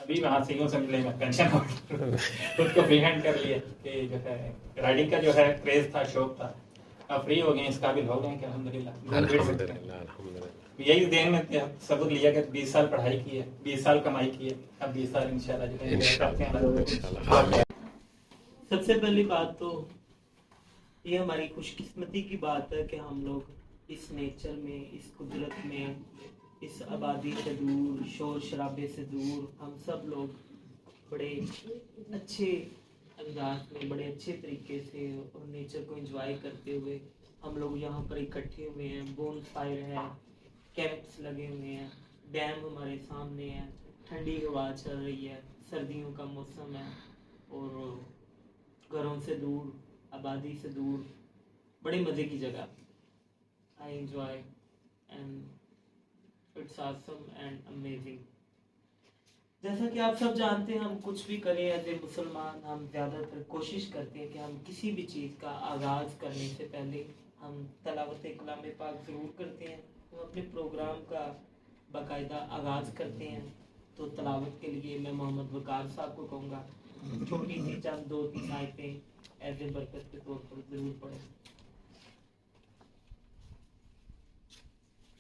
अभी वहाँ सीओ से मिले मैं पेंशन खुद को फ्री हैंड कर लिया कि जो है राइडिंग का जो है क्रेज था, शौक था, अब फ्री हो गए, इस काबिल हो गए कि अल्हम्दुलिल्लाह घूम फिर सकते हैं। यही देन में सबूत लिया कि 20 साल पढ़ाई की है, 20 साल कमाई की है, अब 20 साल इंशाल्लाह जो है enjoy करते हैं। सबसे पहली बात तो ये हमारी खुशकिस्मती की बात है कि हम लोग इस नेचर में, इस कुदरत में, इस आबादी से दूर, शोर शराबे से दूर, हम सब लोग बड़े अच्छे अंदाज में, बड़े अच्छे तरीके से और नेचर को एंजॉय करते हुए हम लोग यहाँ पर इकट्ठे हुए हैं। बोन फायर है, कैंप्स लगे हुए हैं, डैम हमारे सामने है, ठंडी हवा चल रही है, सर्दियों का मौसम है और घरों से दूर, आबादी से दूर, बड़े मज़े की जगह। I enjoy and it's awesome and amazing. जैसा कि आप सब जानते हैं, हम कुछ भी करें एज ए मुसलमान, हम ज़्यादातर कोशिश करते हैं कि हम किसी भी चीज़ का आगाज़ करने से पहले हम तलावत कलाम पाक ज़रूर करते हैं। हम अपने प्रोग्राम का बाकायदा आगाज़ करते हैं। तो तलावत के लिए मैं मोहम्मद वकार साहब को कहूँगा छोटी सी चंद 2-3 आयतें एज ए बरकत के तौर पर ज़रूर पढ़ें।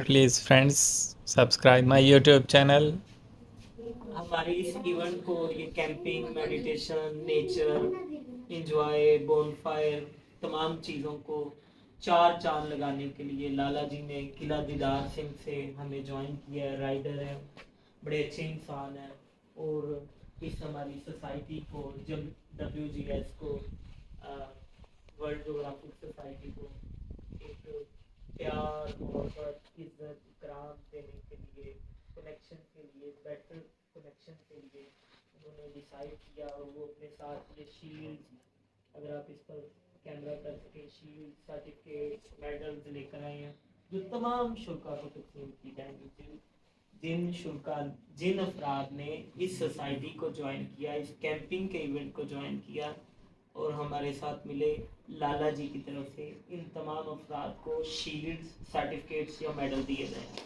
Please friends subscribe my YouTube channel. हमारी इस इवेंट को, ये camping, meditation, nature, enjoy, bonfire, तमाम चीज़ों को चार चांद लगाने के लिए लाला जी ने किला दीदार सिंह से हमें ज्वाइन किया है। राइडर है, बड़े अच्छे इंसान है और इस हमारी सोसाइटी को, जब WGS को, वर्ल्ड जोग्राफिक सोसाइटी को एक प्यार, मोहब्बत, इज्जत, इकराम देने के लिए, कनेक्शन के लिए, बेटर कनेक्शन के लिए उन्होंने डिसाइड किया और वो अपने साथ ये शील्ड, अगर आप इस पर कैमरा कर सकें, शील्ड, सर्टिफिकेट, मेडल्स लेकर आए हैं जो तमाम शुरा को तकसीम की जाएंगी। जिन अफराद ने इस सोसाइटी को ज्वाइन किया, इस कैंपिंग के इवेंट को ज्वाइन किया और हमारे साथ मिले लाला जी की तरफ से, इन तमाम अफराद को शील्ड्स, सर्टिफिकेट्स या मेडल दिए जाएंगे।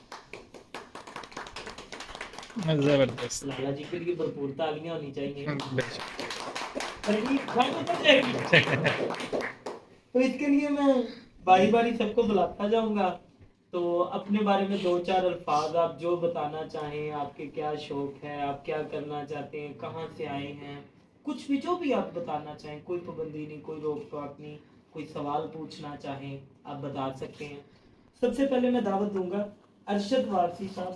जबरदस्त। लाला जी के लिए भरपूर तालियां होनी चाहिए। तो इसके लिए मैं बारी बारी सबको बुलाता जाऊंगा। तो अपने बारे में 2-4 अल्फाज आप जो बताना चाहें, आपके क्या शौक है, आप क्या करना चाहते हैं, कहाँ से आए हैं, कुछ भी जो भी आप बताना चाहें, कोई पाबंदी नहीं, कोई रोक टोक नहीं, कोई सवाल पूछना चाहें आप बता सकते हैं। सबसे पहले मैं दावत दूंगा अरशद वारसी साहब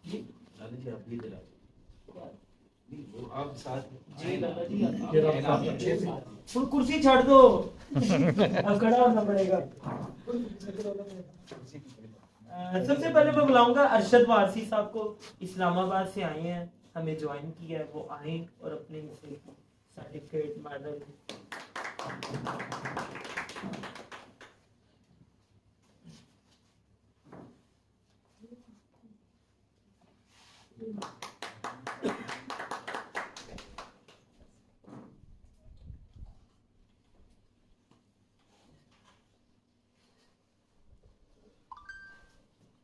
जी। आप साथ जी लाला जी, कुर्सी छोड़ दो, अब खड़ा होना पड़ेगा। सबसे पहले मैं बुलाऊंगा अरशद वारसी साहब को, इस्लामाबाद से आए हैं, हमें ज्वाइन किया है, वो आए और अपने सर्टिफिकेट, मेडल।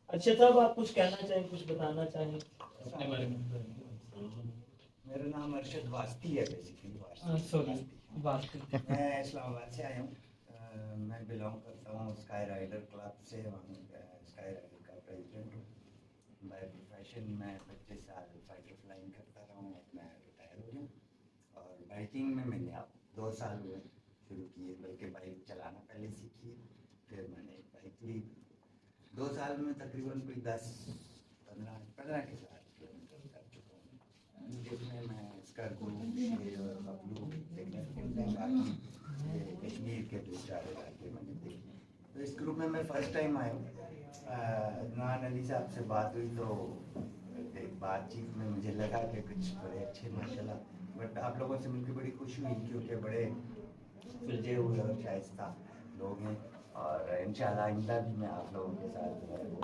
अच्छा साहब, आप कुछ कहना चाहें, कुछ बताना चाहें अपने बारे में? मेरा नाम अरशद वास्ती है बेसिकली। वास्ती। मैं इस्लामाबाद से आया हूँ। मैं बिलोंग करता हूँ स्काई राइडर क्लब से, स्काई राइडर का प्रेसिडेंट हूँ। बाय प्रोफेशन मैं 25 साल फाइटर फ्लाइंग करता रहा हूँ, मैं रिटायर हो गया। और बाइकिंग में मैंने अब 2 साल हुए शुरू किए, बल्कि बाइक चलाना पहले सीखी, फिर मैंने एक बाइक ली। 2 साल में तकरीबन कोई 10-15 के साथ किलोमीटर कर चुका हूँ। ग्रुप में मैं इसका ग्रुप और बबलू देखने को मिलते हैं, बाकी ये कश्मीर के 2-4 इलाके मैंने देखे। तो इस ग्रुप में मैं फर्स्ट टाइम आया हूँ। अदनान अली साहब से बात हुई तो एक बातचीत में मुझे लगा कि कुछ बड़े अच्छे माशाल्लाह, बट आप लोगों से मिलकर बड़ी खुशी हुई क्योंकि बड़े सुलझे हुए और शाइस्ता लोग हैं, और इंशाल्लाह आइंदा भी मैं आप लोगों के साथ जो है वो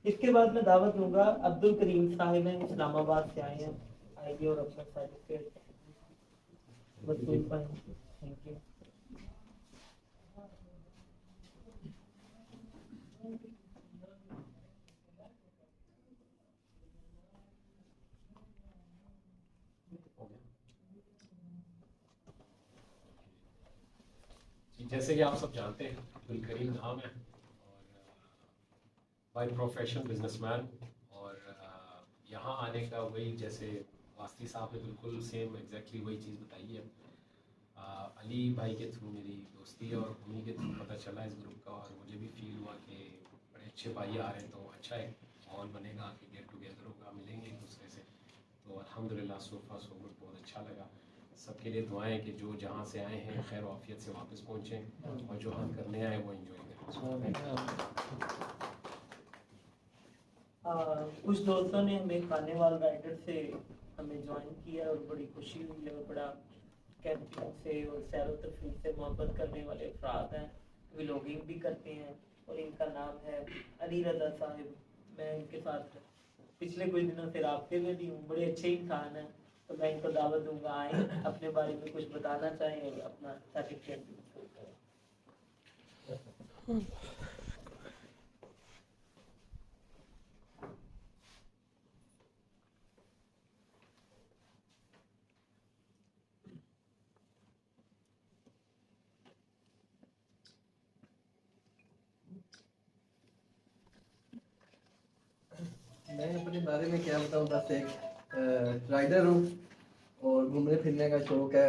इसके बाद मैं दावत दूंगा अब्दुल करीम साहिब हैं, इस्लामाबाद से आए हैं, आइए और अपना सर्टिफिकेट वसूल पाएं। Thank you. जैसे कि आप सब जानते हैं, अब्दुल करीम नाम है और बाय प्रोफेशन बिजनेसमैन, और यहाँ आने का वही जैसे वास्ती साहब ने बिल्कुल सेम एग्जैक्टली वही चीज़ बताई है। अली भाई के थ्रू मेरी दोस्ती और उन्हीं के थ्रू पता चला इस ग्रुप का, और मुझे भी फील हुआ कि बड़े अच्छे भाई आ रहे हैं, तो अच्छा है माहौल बनेगा कि गेट टुगेदर होगा, मिलेंगे एक दूसरे से। तो अल्हम्दुलिल्लाह सो फार सो गुड, बहुत अच्छा लगा। सबके लिए दुआएं कि जो जहाँ से आए हैं खैर वाफियत से वापस पहुँचें, और जो हम करने आए वो एंजॉय करें। कुछ दोस्तों ने हमें खानेवाल राइडर से हमें ज्वाइन किया और बड़ी खुशी हुई है, और बड़ा कैंपिंग से और सैर तफरीह से मोहब्बत करने वाले अफराद हैं, व्लॉगिंग भी करते हैं, और इनका नाम है अली रजा साहिब। मैं इनके साथ पिछले कुछ दिनों से राब्ते में भी हूँ, बड़े अच्छे इंसान हैं, तो मैं इनको दावत दूंगा आए, अपने बारे में कुछ बताना चाहें और अपना सर्टिफिकेट भी करें। मैं अपने बारे में क्या बताऊँ, बस एक राइडर हूँ और घूमने फिरने का शौक है,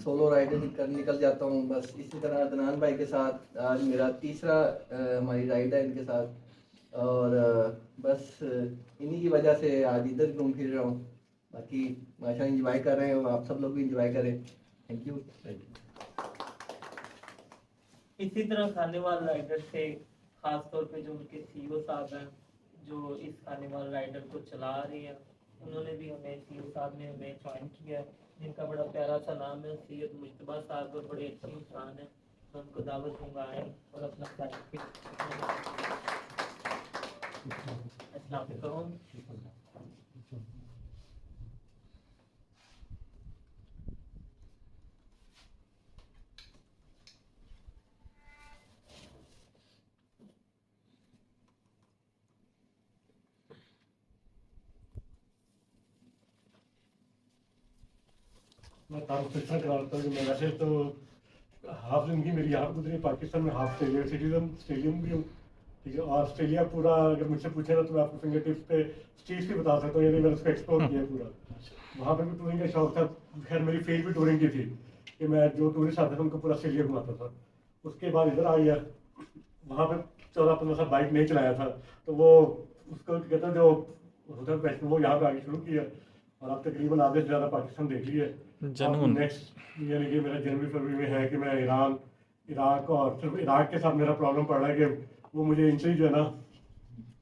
सोलो राइडिंग कर निकल जाता हूँ। बस इसी तरह अदनान भाई के साथ आज मेरा तीसरा हमारी राइड है इनके साथ, और बस इन्हीं की वजह से आज इधर घूम फिर रहा हूँ। बाकी माशा इंजॉय कर रहे हैं, और आप सब लोग भी इंजॉय करें। Thank you. इसी तरह खानेवाल राइडर से खास तौर पे जो उनके सीईओ साहब हैं, जो इस खानेवाल राइडर को चला रहे हैं, उन्होंने भी हमें सीईओ साहब ने हमें ज्वाइन किया, जिनका बड़ा प्यारा सा नाम है सैयद मुश्तबा साहब, और बड़े अच्छे इंसान हैं। मैं उनको दावत दूंगा आए और अपना अस्सलाम वालेकुम। मैं तारुफ इतना कराता हूँ कि मैं वैसे तो हाफ जिंदगी मेरी यहाँ गुजरी पाकिस्तान में, हाफ ऑस्ट्रेलियन भी हूँ, ठीक है। और ऑस्ट्रेलिया पूरा अगर मुझसे पूछे ना तो मैं आपको फिंगर टिप्स पे स्ट्रीट्स भी बता सकता हूँ, यानी मैंने उसको एक्सप्लोर किया पूरा। वहाँ पर भी टूरिंग का शौक था, खैर मेरी फील्ड भी टूरिंग की थी कि मैं जो टूरिस्ट आते थे उनको पूरा ऑस्ट्रेलिया घुमाता था। उसके बाद इधर आ गया, वहाँ पर 14-15 साल बाइक नहीं चलाया था, तो वो उसको कहता जो होता है वो यहाँ पर आगे शुरू किया, और अब तकरीबन आधे से ज़्यादा पाकिस्तान देख लिया। नेक्स्ट यानी कि मेरा जनवरी-फरवरी में है कि मैं ईरान, इराक, और सिर्फ इराक के साथ मेरा प्रॉब्लम पड़ रहा है कि वो मुझे इनसे ही जो है ना,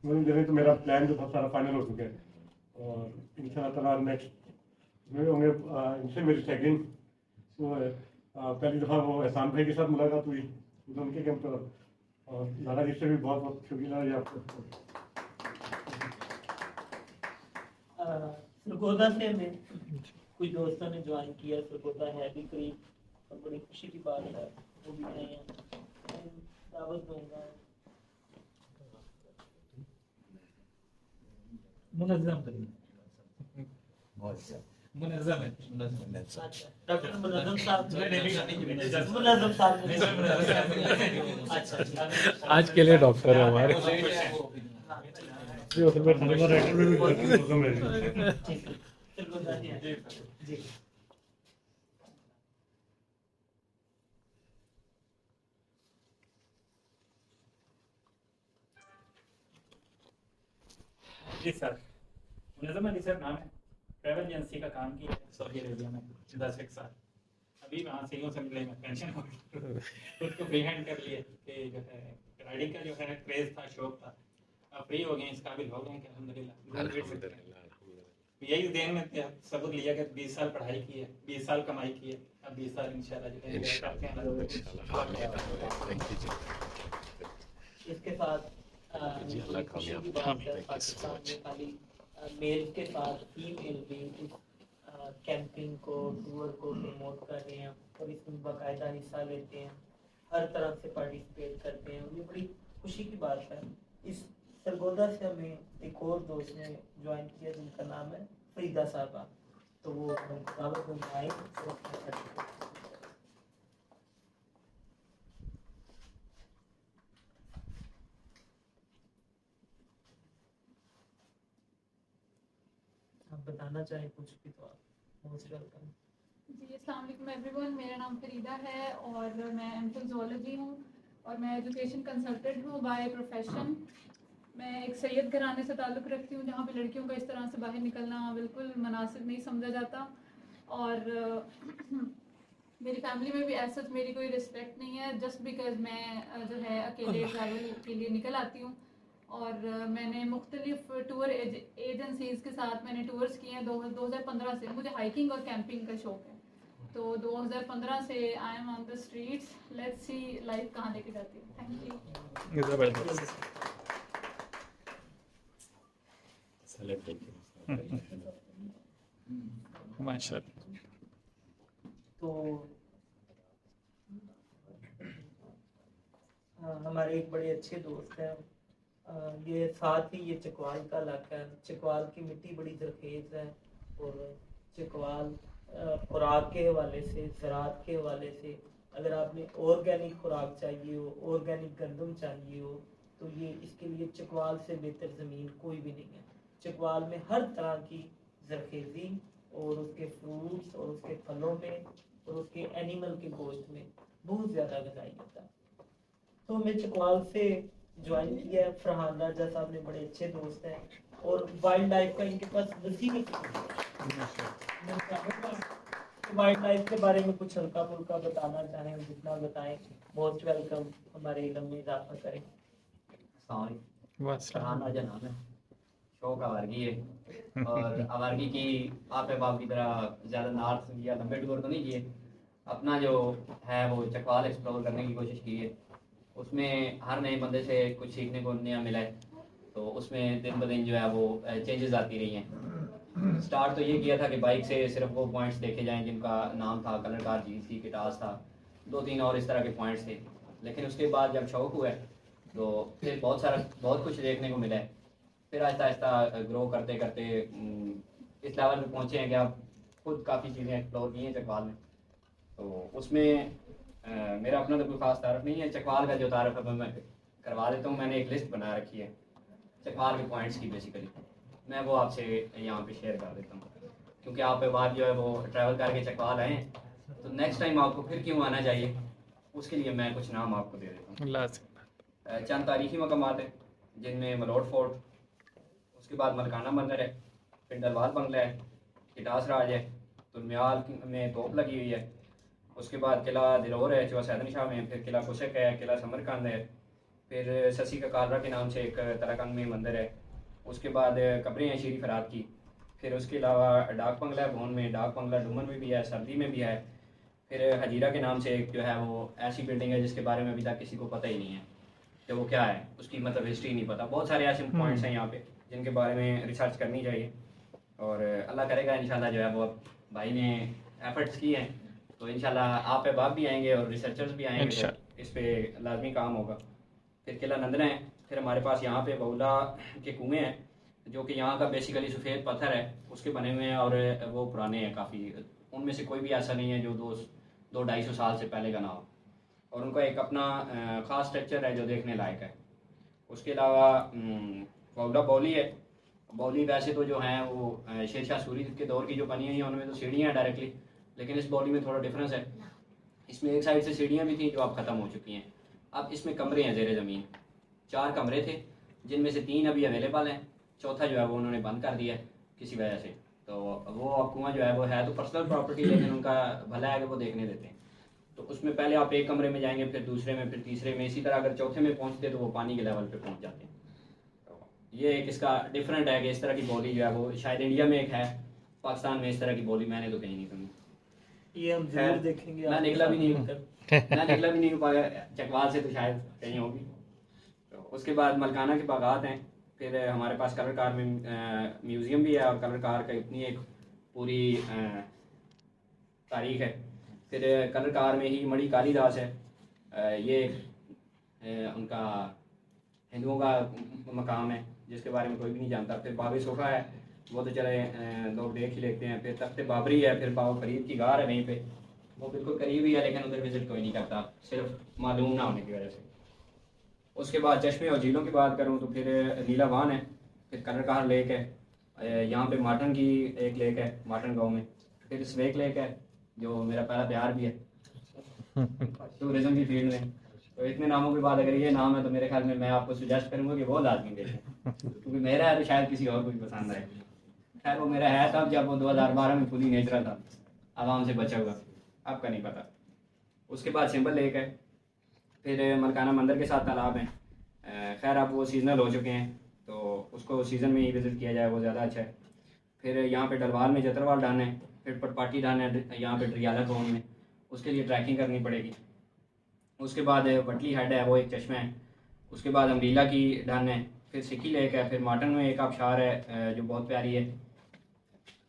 मुझे तो मेरा प्लान जो था सारा फाइनल हो चुका है, और इंशाल्लाह ताला नेक्स्ट में होंगे इनसे मेरी सेकंड वो है। पहली दफ़ा वो एहसान भाई के साथ मुलाकात हुई उनके कैंप पर, और लाला जी से भी बहुत बहुत शुक्रिया जी आपको। सरगोदा से हमें कुछ दोस्तों ने ज्वाइन किया, सरगोदा है भी करीब, और बड़ी खुशी की बात है वो भी आए हैं। दावत दूंगा मुनज़्ज़म बहुत अच्छा मुनज़्ज़म है। डॉक्टर मुनज़्ज़म साहब, मुनज़्ज़म साहब अच्छा आज के लिए डॉक्टर है हमारे। जी सरगोदा जी। जी सर, मुनज़्ज़म अली सर नाम है, ट्रैवल एजेंसी का काम किया है सऊदी अरेबिया में 10 साल। अभी वहाँ सीईओ से मिले, मैं पेंशन खुद को फ्री हैंड कर लिए कि जो है राइडिंग का जो है क्रेज़ था, शौक था, अब फ्री हो गए, इस काबिल हो गए कि अल्हम्दुलिल्लाह। यही देन में सबक लिया कि 20 साल पढ़ाई की है, 20 साल कमाई की है, अब 20 साल इंशाल्लाह जो है इसके साथ खुशी की बात है, पाकिस्तान में खाली मेल के साथ फीमेल भी इस कैंपिंग को, टूर को प्रमोट कर रहे हैं और इसमें बाकायदा हिस्सा लेते हैं, हर तरह से पार्टिसिपेट करते हैं। ये बड़ी खुशी की बात है। इस सरगोदा से हमें एक और दोस्त ने ज्वाइन किया जिनका नाम है फरीदा साहबा, तो वो दावत में आए। आप बताना चाहें कुछ भी तो आप मोस्ट वेलकम। जी अस्सलाम वालेकुम एवरीवन, मेरा नाम फरीदा है और मैं एमफिल ज़ूलॉजी हूँ और मैं एजुकेशन कंसल्टेंट हूँ बाय प्रोफेशन। मैं एक सैयद घराने से ताल्लुक़ रखती हूँ जहाँ पे लड़कियों का इस तरह से बाहर निकलना बिल्कुल मुनासिब नहीं समझा जाता और मेरी फैमिली में भी ऐसा मेरी कोई रिस्पेक्ट नहीं है जस्ट बिकॉज मैं जो है अकेले ट्रैवल के लिए निकल आती हूँ और मैंने मुख्तलिफ टूर एजेंसीज़ के साथ मैंने टूर्स किए हैं। 2015 से मुझे हाइकिंग और कैंपिंग का शौक़ है, तो 2015 से I am on the streets. Let's see life कहाँ लेके जाती है। थैंक यू माशाअल्लाह। तो हमारे एक बड़े अच्छे दोस्त हैं, ये साथ ही ये चकवाल का इलाका है। चकवाल की मिट्टी बड़ी जरखेज है और चकवाल खुराक के हवाले से, ज़राअत के हवाले से, अगर आपने ऑर्गेनिक खुराक चाहिए हो, ऑर्गेनिक गंदम चाहिए हो, तो ये इसके लिए चकवाल से बेहतर ज़मीन कोई भी नहीं है। चकवाल में हर तरह की जरखेज़ी और उसके फ्रूट्स और उसके फलों में और उसके एनिमल के गोश्त में बहुत ज़्यादा गज़ाई होता है। तो मैं चकवाल से ज्वाइन किया है। फरहान राजा साहब ने बड़े अच्छे दोस्त हैं और वाइल्ड लाइफ का इनके पास वसीम वाइल्ड लाइफ के बारे में कुछ हल्का फुल्का बताना चाहें, जितना बताएं मोस्ट वेलकम, हमारे इल्म में इजाफा करें। फरहान राजा नाम है, शौक आवारगी है और आवारगी की आप बाप की तरह ज़्यादा नॉर्थ या लंबे टूर तो नहीं किए, अपना जो है वो चकवाल एक्सप्लोर करने की कोशिश की है। उसमें हर नए बंदे से कुछ सीखने को नया मिला है, तो उसमें दिन ब दिन जो है वो चेंजेस आती रही हैं। स्टार्ट तो ये किया था कि बाइक से सिर्फ वो पॉइंट्स देखे जाएं जिनका नाम था कलर कार, GC, किटास था, 2-3 और इस तरह के पॉइंट्स थे। लेकिन उसके बाद जब शौक हुआ तो फिर बहुत कुछ देखने को मिला है। फिर आहिस्ता आहिस्ता ग्रो करते करते इस लेवल पे पहुँचे हैं कि आप खुद काफ़ी चीज़ें एक्सप्लोर की हैं चकवाल में। तो उसमें मेरा अपना तो कोई ख़ास तारफ़ नहीं है, चकवाल का जो तारफ़ है मैं करवा देता हूँ। मैंने एक लिस्ट बना रखी है चकवाल के पॉइंट्स की, बेसिकली मैं वो आपसे यहाँ पे शेयर कर देता हूँ, क्योंकि आप बात जो है वो ट्रैवल करके चकवाल आए तो नेक्स्ट टाइम आपको फिर क्यों आना चाहिए, उसके लिए मैं कुछ नाम आपको दे देता हूँ। चंद तारीखी मकामात है जिनमें मलोट फोर्ट, उसके बाद मलकाना मंदिर है, फिर डलवाल बंगला है, किटास राज है, तुलमियाल में तोप लगी हुई है, उसके बाद किला दिलोर है जो सैदन शाह में, फिर किला कुशक है, किला समरकंद है, फिर ससी का कालरा के नाम से एक तराकंद में मंदिर है, उसके बाद कब्रें हैं शीरी फराद की, फिर उसके अलावा डाक बंगला है भोन में, डाक बंगला डुमन में भी है, सर्दी में भी है, फिर हजीरा के नाम से एक जो है वो ऐसी बिल्डिंग है जिसके बारे में अभी तक किसी को पता ही नहीं है कि वो क्या है, उसकी मतलब हिस्ट्री नहीं पता। बहुत सारे ऐसे पॉइंट्स हैं यहाँ पे जिनके बारे में रिसर्च करनी चाहिए और अल्लाह करेगा इंशाल्लाह जो है वो भाई ने एफर्ट्स किए हैं तो इंशाल्लाह आप बाप भी आएंगे और रिसर्चर्स भी आएंगे, तो इस पर लाजमी काम होगा। फिर किला नंदना है, फिर हमारे पास यहाँ पे बउला के कुएँ हैं जो कि यहाँ का बेसिकली सफ़ेद पत्थर है उसके बने हुए हैं और वो पुराने हैं काफ़ी, उनमें से कोई भी ऐसा नहीं है जो 200-250 साल से पहले का ना हो, और उनका एक अपना ख़ास स्ट्रक्चर है जो देखने लायक है। उसके अलावा बउला बौली है, बौली वैसे तो जो हैं वो शेरशाह सूरी के दौर की जो बनी हुई हैं उनमें तो सीढ़ियाँ हैं डायरेक्टली, लेकिन इस बौली में थोड़ा डिफरेंस है, इसमें एक साइड से सीढ़ियाँ भी थी जो अब ख़त्म हो चुकी हैं। अब इसमें कमरे हैं ज़ेर ज़मीन, 4 कमरे थे जिनमें से 3 अभी अवेलेबल हैं चौथा जो है वो उन्होंने बंद कर दिया है किसी वजह से। तो वो कुआं जो है वो है तो पर्सनल प्रॉपर्टी, लेकिन उनका भला है कि वो देखने देते हैं। तो उसमें पहले आप एक कमरे में जाएंगे, फिर दूसरे में, फिर तीसरे में, इसी तरह अगर चौथे में पहुंचते तो वो पानी के लेवल पे पहुंच जाते हैं। तो ये एक इसका डिफरेंट है कि इस तरह की बोली जो है वो शायद इंडिया में एक है, पाकिस्तान में इस तरह की बोली मैंने तो कहीं नहीं सुनी। ये हम जरूर देखेंगे। मैं निकला भी नहीं हूँ चकवाल से, तो शायद कहीं होगी। तो उसके बाद मलकाना के बागात हैं, फिर हमारे पास कलर कार में म्यूज़ियम भी है और कलर कार का इतनी एक पूरी तारीख है। फिर कलर कार में ही मणि कालीदास है, ये उनका हिंदुओं का मकाम है जिसके बारे में कोई भी नहीं जानता। फिर बाबे सोफा है, वो तो चले लोग देख ही लेते हैं। फिर तख्त बाबरी है, फिर बाबा फरीद की गार है वहीं पे, वो बिल्कुल करीब ही है, लेकिन उधर विजिट कोई नहीं करता, सिर्फ मालूम ना होने की वजह से। उसके बाद चश्मे और झीलों की बात करूँ तो फिर नीलावान है, फिर कलरकार लेक है, यहाँ पे माटन की एक लेक है माटन गांव में, फिर स्वेक लेक है जो मेरा पहला प्यार भी है टूरिज्म की फील्ड में। तो इतने नामों के बाद अगर ये नाम है तो मेरे ख्याल में मैं आपको सुजेस्ट करूँगा कि वो लाजमी देखें, क्योंकि मेरा है तो शायद किसी और को भी पसंद आए। खैर वो मेरा है तब जब वो 2012 में खुद ही नेचुरल था, आवाम से बचा हुआ, आपका नहीं पता। उसके बाद सिंबल लेक है, फिर मलकाना मंदिर के साथ तालाब हैं। खैर अब वो सीजनल हो चुके हैं तो उसको सीज़न में ही विज़िट किया जाए वो ज़्यादा अच्छा है। फिर यहाँ पे डलवाल में जतरवाल डान है, फिर पटपाटी डान है यहाँ पे डरियाला गाँव में, उसके लिए ट्रैकिंग करनी पड़ेगी। उसके बाद वटली हेड है, वो एक चश्मा है। उसके बाद अमरीला की डान है, फिर सिक्की लेक है, फिर माटन में एक आबशार है जो बहुत प्यारी है।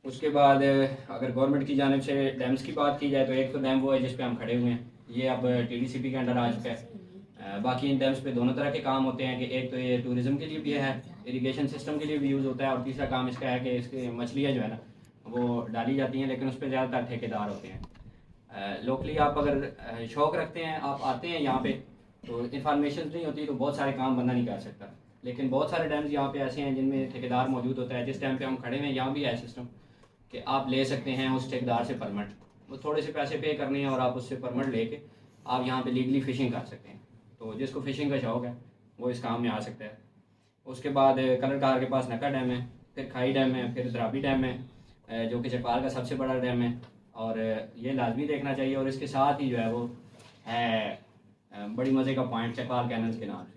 उसके बाद अगर गवर्नमेंट की जानिब से डैम्स की बात की जाए तो एक तो डैम वो है जिस पे हम खड़े हुए हैं, ये अब TDCP के अंडर आ चुका है। बाकी इन डैम्स पे दोनों तरह के काम होते हैं कि एक तो ये टूरिज़्म के लिए भी है, इरिगेशन सिस्टम के लिए भी यूज़ होता है, और तीसरा काम इसका है कि इसके मछलियाँ जो है ना वो डाली जाती हैं, लेकिन उस पर ज़्यादातर ठेकेदार होते हैं। लोकली आप अगर शौक़ रखते हैं, आप आते हैं यहाँ पे तो इन्फॉर्मेशन नहीं होती तो बहुत सारे काम बंदा नहीं कर सकता। लेकिन बहुत सारे डैम्स यहाँ पे ऐसे हैं जिनमें ठेकेदार मौजूद होता है। जिस टाइम पे हम खड़े हैं यहाँ भी है सिस्टम कि आप ले सकते हैं उस ठेकेदार से परमिट, वो थोड़े से पैसे पे करने हैं और आप उससे परमिट लेके आप यहाँ पे लीगली फ़िशिंग कर सकते हैं। तो जिसको फ़िशिंग का शौक़ है वो इस काम में आ सकता है। उसके बाद कलरकार के पास नक्का डैम है, फिर खाई डैम है, फिर द्राबी डैम है जो कि चकवाल का सबसे बड़ा डैम है और ये लाजमी देखना चाहिए। और इसके साथ ही जो है वो है बड़ी मज़े का पॉइंट चकवाल कैनल्स के नाम से,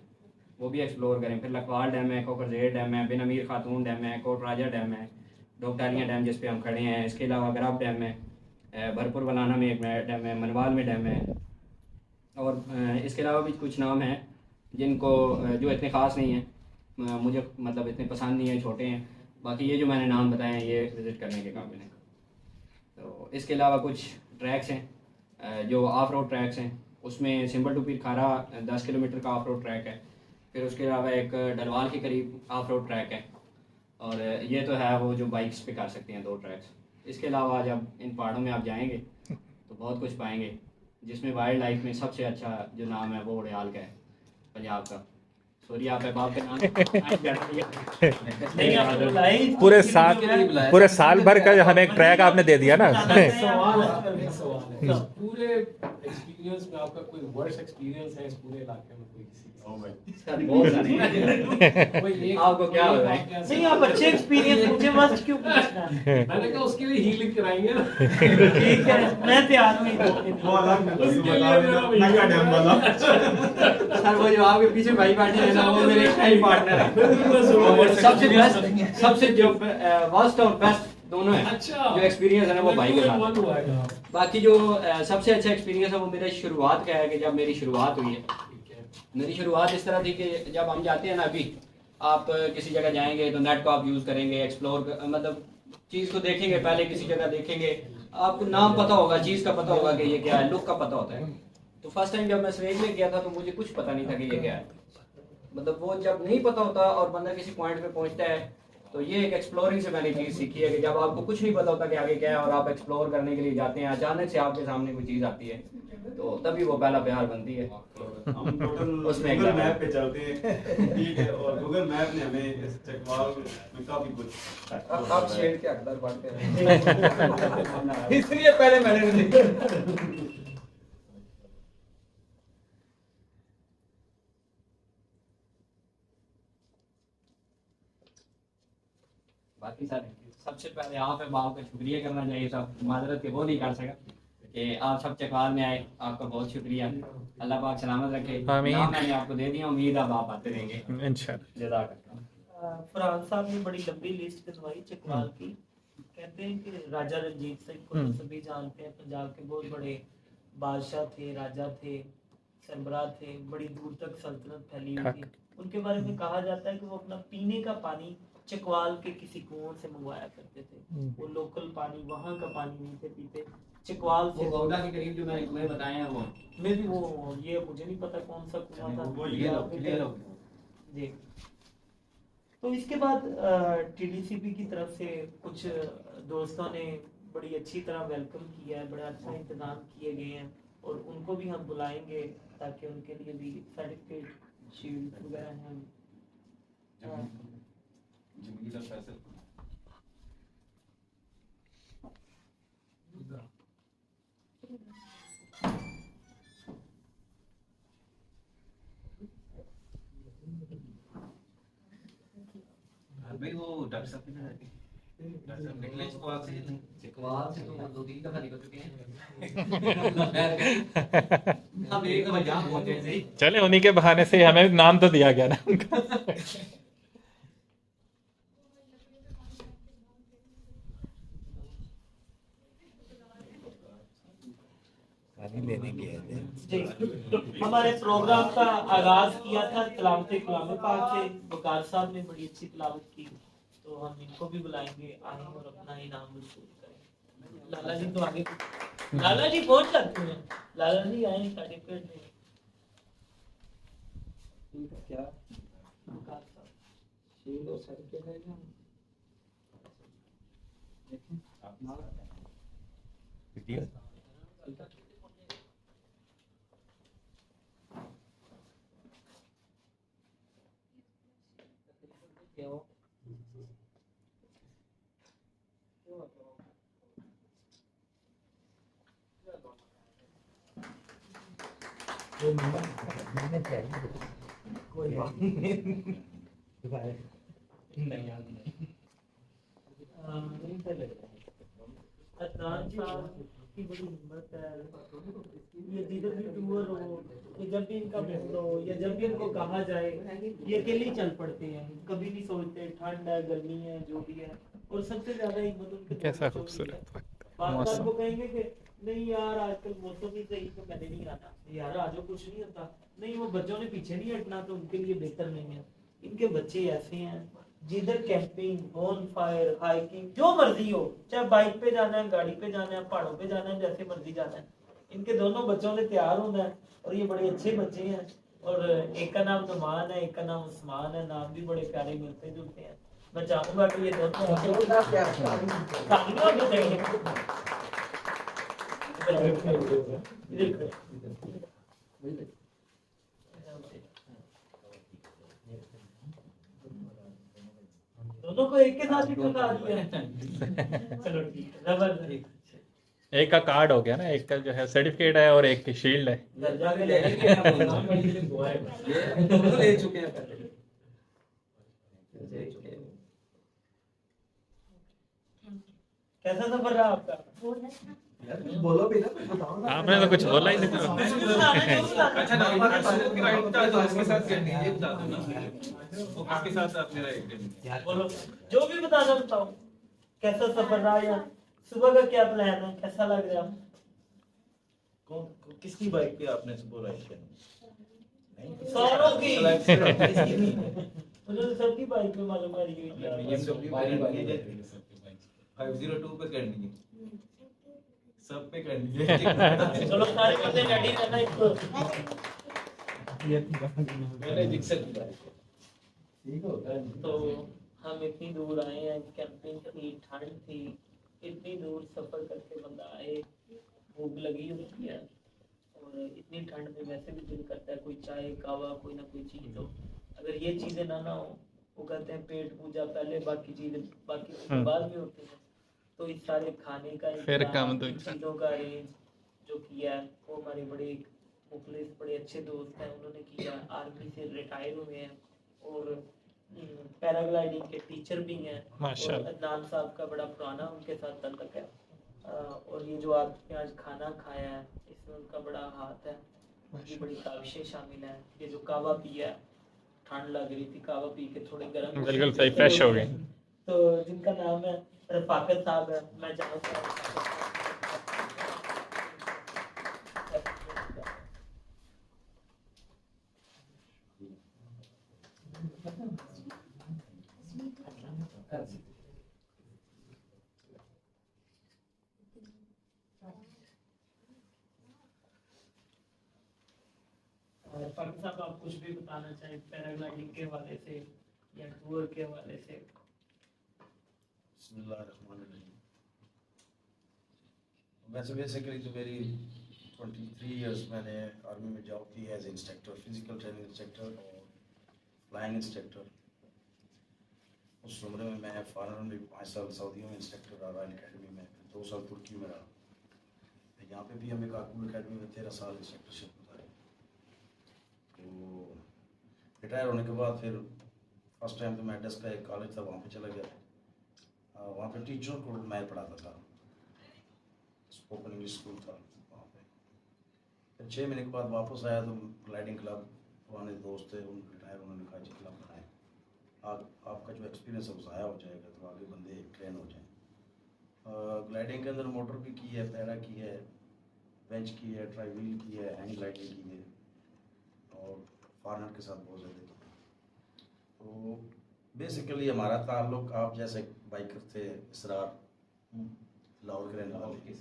वो भी एक्सप्लोर करें। फिर लखवाल डैम है, कोकरजेर डैम है, बिन अमीर खातून डैम है, कोट राजा डैम है, डोकटालियाँ डैम जिस पे हम खड़े हैं। इसके अलावा गराब डैम है, भरपुर बनाना में एक डैम है, मनवाल में डैम है, और इसके अलावा भी कुछ नाम हैं जिनको जो इतने ख़ास नहीं हैं, मुझे मतलब इतने पसंद नहीं है, छोटे हैं। बाकी ये जो मैंने नाम बताए हैं ये विज़िट करने के काबिल हैं। तो इसके अलावा कुछ ट्रैक्स हैं जो ऑफ रोड ट्रैक्स हैं, उसमें सिंबल टू पीर खारा 10 किलोमीटर का ऑफ रोड ट्रैक है। फिर उसके अलावा एक डलवाल के करीब ऑफ रोड ट्रैक है, और ये तो है वो जो बाइक्स पे कर सकते हैं 2 ट्रैक्स। इसके अलावा जब इन पहाड़ों में आप जाएंगे तो बहुत कुछ पाएंगे, जिसमें वाइल्ड लाइफ में सबसे अच्छा जो नाम है वो उड़याल का है, पंजाब का। सॉरी आप बाप का नाम पूरे साल भर का हमें एक ट्रैक आपने दे दिया ना। पूरे एक्सपीरियंस में आपका कोई वर्स्ट एक्सपीरियंस है इस पूरे इलाके में? कोई किसी आपको क्या हो रहा है? नहीं आप अच्छे एक्सपीरियंस मुझे मस्त क्यों पूछना है? मैंने कहा उसके लिए हीलिंग कराएंगे ना। ठीक है मैं तैयार हूँ। सर वो जो आपके पीछे भाई बैठे हैं ना वो मेरे टाइम पार्टनर है। सबसे बेस्ट, सबसे जो वर्स्ट और बेस्ट दोनों है। जो एक्सपीरियंस है ना वो भाई के साथ। बाकी जो सबसे अच्छा एक्सपीरियंस है वो मेरा शुरुआत का है कि जब मेरी शुरुआत हुई है। मेरी शुरुआत इस तरह थी कि जब हम जाते हैं ना, अभी आप किसी जगह जाएंगे तो नेट को आप यूज़ करेंगे, एक्सप्लोर मतलब चीज़ को देखेंगे, पहले किसी जगह देखेंगे, आपको नाम पता होगा, चीज़ का पता होगा कि ये क्या है, लुक का पता होता है। तो फर्स्ट टाइम जब मैं स्वेग में गया था तो मुझे कुछ पता नहीं था कि ये क्या है। मतलब वो जब नहीं पता होता और बंदा किसी पॉइंट पे पहुंचता है तो ये एक एक्सप्लोरिंग से मैंने चीज़ सीखी है कि जब आपको कुछ नहीं पता होता कि आगे क्या है और आप एक्सप्लोर करने के लिए जाते हैं, अचानक से आपके सामने कोई चीज़ आती है तो तभी वो पहला प्यार बनती है। हम टोटल उसमें गूगल मैप पे चलते हैं, ठीक है, और गूगल मैप ने हमें इस चकवाल में काफी कुछ आप शेर के अकदर बांटते हैं इसलिए पहले मैंने बाकी सर सबसे पहले आप बाप का शुक्रिया करना चाहिए था, माजरत के वो नहीं कर सका कि आप सब चकवाल में आए, आपका बहुत शुक्रिया। अल्लाह पाक सलामत रखे। आमीन। नाम मैंने आपको दे दिया, उम्मीद है आप आते रहेंगे इंशाल्लाह। जज़ाकल्लाह। फरहान साहब ने बड़ी लंबी लिस्ट बनवाई चकवाल की। कहते हैं कि राजा रंजीत सिंह को तो सभी जानते हैं, पंजाब के बहुत बड़े बादशाह थे, राजा थे, सरबराह थे, बड़ी दूर तक सल्तनत फैली हुई थी। उनके बारे में कहा जाता है कि वो अपना पीने का पानी चकवाल के किसी कुएं से मंगवाया करते थे। वो लोकल पानी, वहाँ का पानी नहीं थे पीते, चकवाल से। वो गौड़ा के करीब जो मैंने कुएं बताए हैं वो मैं भी वो ये मुझे नहीं पता कौन सा कुआं था जी। तो इसके बाद टीडीसीपी की तरफ से कुछ दोस्तों ने बड़ी अच्छी तरह वेलकम किया है, बड़ा अच्छा इंतजाम किए गए हैं और उनको भी हम बुलाएंगे ताकि उनके लिए भी सर्टिफिकेट शील्ड वगैरह हैं। जमीला फैसल भाई वो डॉक्टर साहब किधर रहते हैं? डॉक्टर साहब निकले चकवाल से तो 2-3 दफा निकल चुके हैं। हम एक दफा जहाँ पहुंचे थे। चले उन्हीं के बहाने से हमें नाम तो दिया गया ना उनका। जी, हमारे प्रोग्राम का आगाज किया था तलावत कलाम पाक से। वकार साहब ने बड़ी अच्छी तिलावत की, तो हम इनको भी बुलाएंगे आए और अपना इनाम वसूल करें। लाला जी तो आगे, लाला जी बहुत लगते हैं, लाला जी आए सर्टिफिकेट में। क्या वकार साहब शील्ड और सर्टिफिकेट है क्या? क्या हो? कोई बात नहीं। नहीं याद नहीं। अदनान साहब की बड़ी हिम्मत है, ये जिधर भी टूर हो, ये जब भी इनका मूड हो या जब भी इनको कहा जाए ये अकेले ही चल पड़ते हैं, कभी नहीं सोचते ठंड है गर्मी है जो भी है। और सबसे ज्यादा हिम्मत उनके कैसा खूबसूरत वक्त बात को कहेंगे कि नहीं यार आजकल मौसम ही सही तो मैंने नहीं आना, यार आज कुछ नहीं होता, नहीं वो बच्चों ने पीछे नहीं हटना तो उनके लिए बेहतर नहीं है। इनके बच्चे ऐसे हैं जिधर कैंपिंग, बोन फायर, हाइकिंग जो मर्जी हो, चाहे बाइक पे जाना है, गाड़ी पे जाना है, पहाड़ों पे जाना है, जैसे मर्जी जाना है, इनके दोनों बच्चों ने तैयार होना है। और ये बड़े अच्छे बच्चे हैं और एक का नाम नुमान है, एक का नाम उस्मान है, नाम भी बड़े प्यारे मिलते जुलते हैं। मैं चाहूंगा कि ये दोनों को एक के साथ ही ठुका दिया। चलो ठीक है, जबरदस्त। एक का कार्ड हो गया ना, एक का जो है सर्टिफिकेट है और एक की शील्ड है। ले चुके हैं पहले। कैसा सफर रहा आपका? बोलो भी ना, बताओ ना। आपने तो कुछ बोला ही नहीं। अच्छा इसके साथ करनी है, ये बता दो ना वो किसके साथ आपने राइड करनी है? बोलो जो भी बताना बताओ। कैसा सफर रहा यार? सुबह का क्या प्लान है? कैसा लग रहा है? किसकी बाइक पे आपने सुबह राइड करनी? सारों की। मुझे तो सबकी बाइक पे मालूम है ये 502 पे करनी है, सब पे करनी है। चलो सारे बंदे रेडी रहना इसको। मैंने जिक्सर की बाइक ठीक होता है। तो हम इतनी दूर आए हैं, कैंपिंग थी, ठंड थी, इतनी दूर सफर करके बंदा आए, भूख लगी होती है और इतनी ठंड में वैसे भी दिल करता है कोई चाय कावा कोई ना कोई चीज। तो अगर ये चीजें ना हो, वो कहते हैं पेट पूजा पहले बाकी चीजें बाकी बाद में होती है। तो इस सारे खाने का फिर काम तो चीजों का अरेंज जो किया है वो हमारे बड़े मुखलिस बड़े अच्छे दोस्त हैं, उन्होंने किया। आर्मी से रिटायर हुए हैं और पैराग्लाइडिंग के टीचर भी हैं और माशाल्लाह। अदनान साहब का बड़ा पुराना उनके साथ ताल्लुक है। और ये जो आपने आज खाना खाया है इसमें उनका बड़ा हाथ है, उनकी बड़ी काविशें शामिल हैं। ये जो कावा पिया है, ठंड लग रही थी, कावा पी के थोड़े गर्म बिल्कुल सही, फ्रेश हो गए। तो जिनका नाम है रफाकत साहब है, मैं चाहूँगा फारूक साहब आप कुछ भी बताना चाहें पैराग्लाइडिंग के हवाले से या टूर के हवाले से? वैसे बेसिकली तो मेरी 23 इयर्स मैंने आर्मी में जॉब की age instructor, physical training instructor और फ्लाइंग इंस्ट्रक्टर। उस उम्र में मैं फॉरेन में 5 साल सऊदी में इंस्ट्रक्टर रहा, रॉयल अकेडमी में, 2 साल तुर्की में रहा। यहाँ पे भी हमें काकूल अकेडमी में 13 साल इंस्ट्रक्टरशिप गुजारी। तो रिटायर होने के बाद फिर फर्स्ट टाइम तो मैडस का एक कॉलेज था, वहाँ पे चला गया। वहाँ पे टीचरों को मैं पढ़ाता था, स्पोकन इंग्लिश स्कूल था वहाँ पे। फिर 6 महीने के बाद वापस आया तो ग्लाइडिंग क्लब, पुराने दोस्त थे, उन रिटायर, उन्होंने कहा जी क्लब बनाएं, आपका जो एक्सपीरियंस है वो ज़ाया हो जाएगा तो आगे बंदे ट्रेन हो जाएँ। ग्लाइडिंग के अंदर मोटर भी की है, पैरा की है, बेंच की है, ट्राई व्हील की है, हैंग ग्लाइडिंग की है और फॉरनर के साथ बहुत ज़्यादा। तो बेसिकली हमारा ताल्लुक, आप जैसे बाइकर थे इसरार लाहौर के रहने वाले,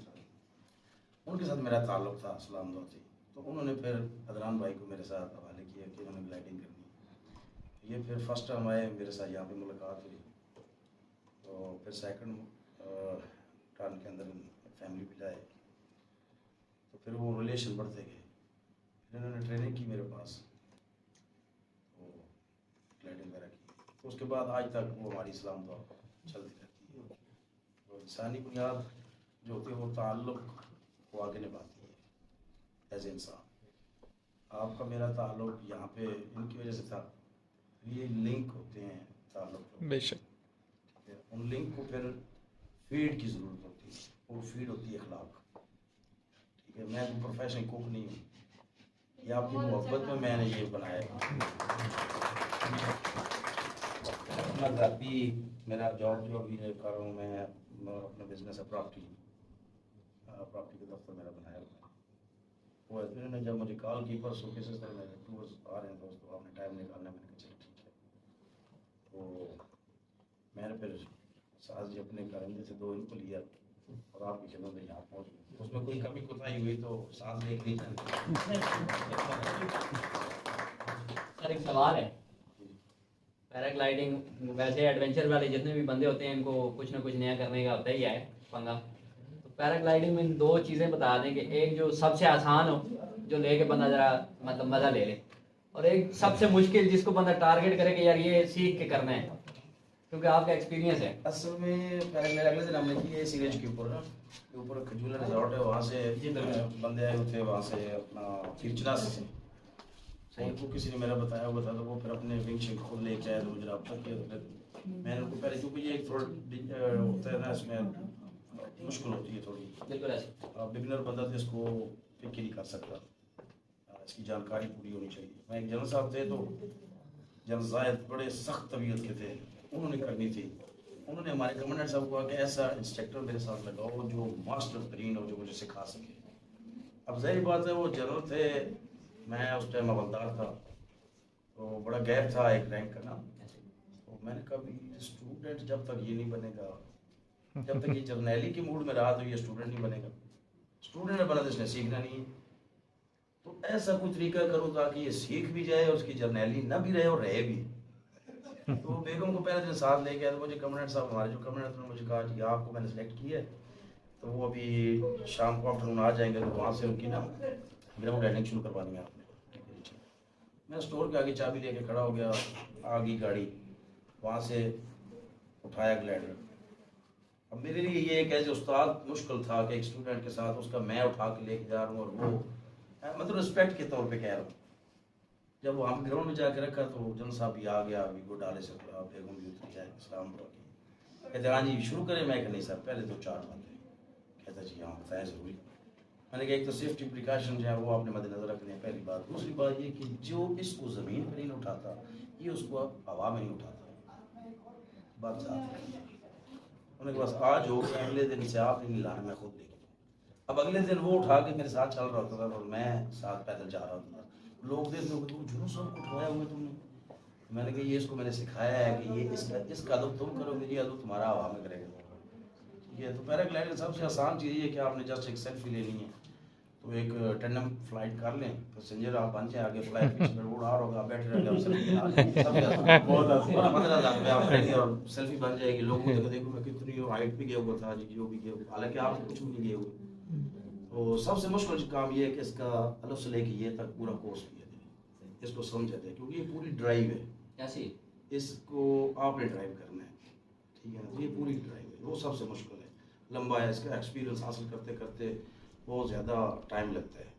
उनके साथ मेरा ताल्लुक था सलाम दोस्ती। तो उन्होंने फिर अदनान भाई को मेरे साथ हवाले किया कि उन्होंने ग्लाइडिंग करनी। ये फिर फर्स्ट टाइम आए मेरे साथ, यहाँ पे मुलाकात हुई। तो फिर सेकंड टर्न के अंदर फैमिली भी लाए, तो फिर वो रिलेशन बढ़ते गए। फिर इन्होंने ट्रेनिंग की मेरे पास, तो ग्लाइडिंग वगैरह की। तो उसके बाद आज तक वो हमारी इस्लाम दुआ चलती रहती है। तो इंसानी बुनियाद जो होती है वो ताल्लुक़ को आगे निभाती है एज इंसान। आपका मेरा ताल्लुक़ यहाँ पे इनकी वजह से था। ये लिंक होते हैं ताल्लुक़, बेशक। उन लिंक को फिर फीड की ज़रूरत होती है, वो फीड होती है अखलाक। ठीक है, मैं तो प्रोफेशनल कुक नहीं हूँ, ये आपकी मोहब्बत में मैंने ये बनाया। अपना ज़ाती मेरा जॉब जो अभी कर रहा हूँ मैं, अपना बिजनेस है प्रॉपर्टी के दफ्तर मेरा बनाया हुआ है। वो इन्होंने जब मुझे कॉल की परसों किसी तरह मेरे टूर्स आ रहे हैं दोस्तों, आपने टाइम निकालना है, मैंने कहा चलो ठीक है। तो मैंने फिर सास जी अपने करंदे से 2 इनको लिया और आपकी खिदमत में यहाँ पहुँच गए। उसमें कोई कमी कोताही हुई तो सास देख ली जाए। सर एक सवाल है, पैराग्लाइडिंग वैसे एडवेंचर वाले जितने भी बंदे होते हैं इनको कुछ ना कुछ नया करने का होता ही है पंगा। तो पैराग्लाइडिंग में 2 चीज़ें बता दें कि एक जो सबसे आसान हो, जो लेके बंदा ज़रा मतलब मज़ा ले ले, और एक सबसे मुश्किल जिसको बंदा टारगेट करे कि यार ये सीख के करना है, क्योंकि आपका एक्सपीरियंस है। असल में पैराग्लाइडिंग अगले दिन हमने की है सीरेज के ऊपर खजूला रिजॉर्ट है, वहाँ से बंदे आए हुए थे, वहाँ से अपना खिरचना से उनको किसी ने मेरा बताया हुआ था। तो वो फिर अपने विंग शिप खुद लेके आए, तो मुझे रब्ता किया। तो फिर मैंने उनको पहले, क्योंकि ये एक थोड़ा होता है ना, इसमें मुश्किल होती है थोड़ी, बिल्कुल ऐसे बिगिनर बंदा तो इसको पिक ही नहीं कर सकता, इसकी जानकारी पूरी होनी चाहिए। मैं एक जनरल साहब थे, तो जनरल साहब बड़े सख्त तबीयत के थे, उन्होंने करनी थी। उन्होंने हमारे कमांडेंट साहब को कहा कि ऐसा इंस्ट्रक्टर मेरे साथ लगाओ जो मास्टर तरीन हो, जो मुझे सिखा सके। अब जाहिर बात है वो जनरल थे, मैं उस टाइम हवलदार था, तो बड़ा गैप था एक रैंक का ना। तो मैंने कहा भी स्टूडेंट जब तक ये नहीं बनेगा, जब तक ये जर्नैली के मूड में रहा तो ये स्टूडेंट नहीं बनेगा। स्टूडेंट ने बना तो इसने सीखना नहीं है। तो ऐसा कोई तरीका करो ताकि ये सीख भी जाए और उसकी जर्नैली ना भी रहे और रहे भी। तो बेगम को पहले दिन साथ लेके आया, तो मुझे कमांडेंट साहब, हमारे जो कमांडेंट ने मुझे कहा कि आपको मैंने सेलेक्ट किया है, तो वो अभी शाम को आफ्टरनून आ जाएंगे, तो वहाँ से उनकी ना मेरा वो ट्रेनिंग शुरू करवानी है आपने। मैं स्टोर के आगे चाबी लेके खड़ा हो गया, आ गई गाड़ी, वहाँ से उठाया ग्लाइडर। अब मेरे लिए ये एक ऐसे उस्ताद मुश्किल था कि एक स्टूडेंट के साथ उसका मैं उठा के लेके जा रहा हूँ, और वो मतलब रिस्पेक्ट के तौर पे कह रहा हूँ। जब वहाँ पे घरों में जाके रखा तो जनरल साहब भी आ गया, अभी डाले से बेगम भी उतरी है, इस्लाम कहते हाँ जी शुरू करें। मैं नहीं सर पहले तो 4 बातें। कहता जी हाँ बताया ज़रूरी। मैंने कहा एक तो सेफ्टी प्रिकॉशन जो है वो आपने मद्देनजर रखने हैं, पहली बात। दूसरी बात ये कि जो इसको ज़मीन पर नहीं उठाता ये उसको हवा में नहीं उठाता। बात साफ है। उन्होंने बस आज हो गया, अगले दिन से आप नहीं लाना, मैं खुद लेके। अब अगले दिन वो उठा के मेरे साथ चल रहा था और मैं साथ पैदल जा रहा था। लोग देखते हो तुम जुनून साहब को उठवाया हुआ तुमने। मैंने कहा ये इसको मैंने सिखाया है कि ये इसका अदब तुम करोगे, ये अदब तुम्हारा हवा में करेगा। ठीक है, तो पैराग्लाइडिंग सबसे आसान चीज़ ये है कि आपने जस्ट एक सेल्फी लेनी है। तो एक टेंडम फ्लाइट कर लें, पैसेंजर आप बन जाए, आगे फ्लाइट पीछे में उड़ा होगा, आप बैठे रहेंगे, बहुत आसान। 15,000 रुपये आप रहेंगे और सेल्फी बन जाएगी। लोगों को देखो मैं कितनी हाइट पे गया हुआ था जी, जो भी गया हुआ, हालांकि आप कुछ भी नहीं गए हुए। तो सबसे मुश्किल काम ये है कि इसका अलग से लेके ये तक पूरा कोर्स किया जाए, इसको समझा जाए, क्योंकि ये पूरी ड्राइव है। कैसी इसको आपने ड्राइव करना है, ठीक है ना। ये पूरी ड्राइव है, वो सबसे मुश्किल है, लंबा है। इसका एक्सपीरियंस हासिल करते करते बहुत ज़्यादा टाइम लगता है।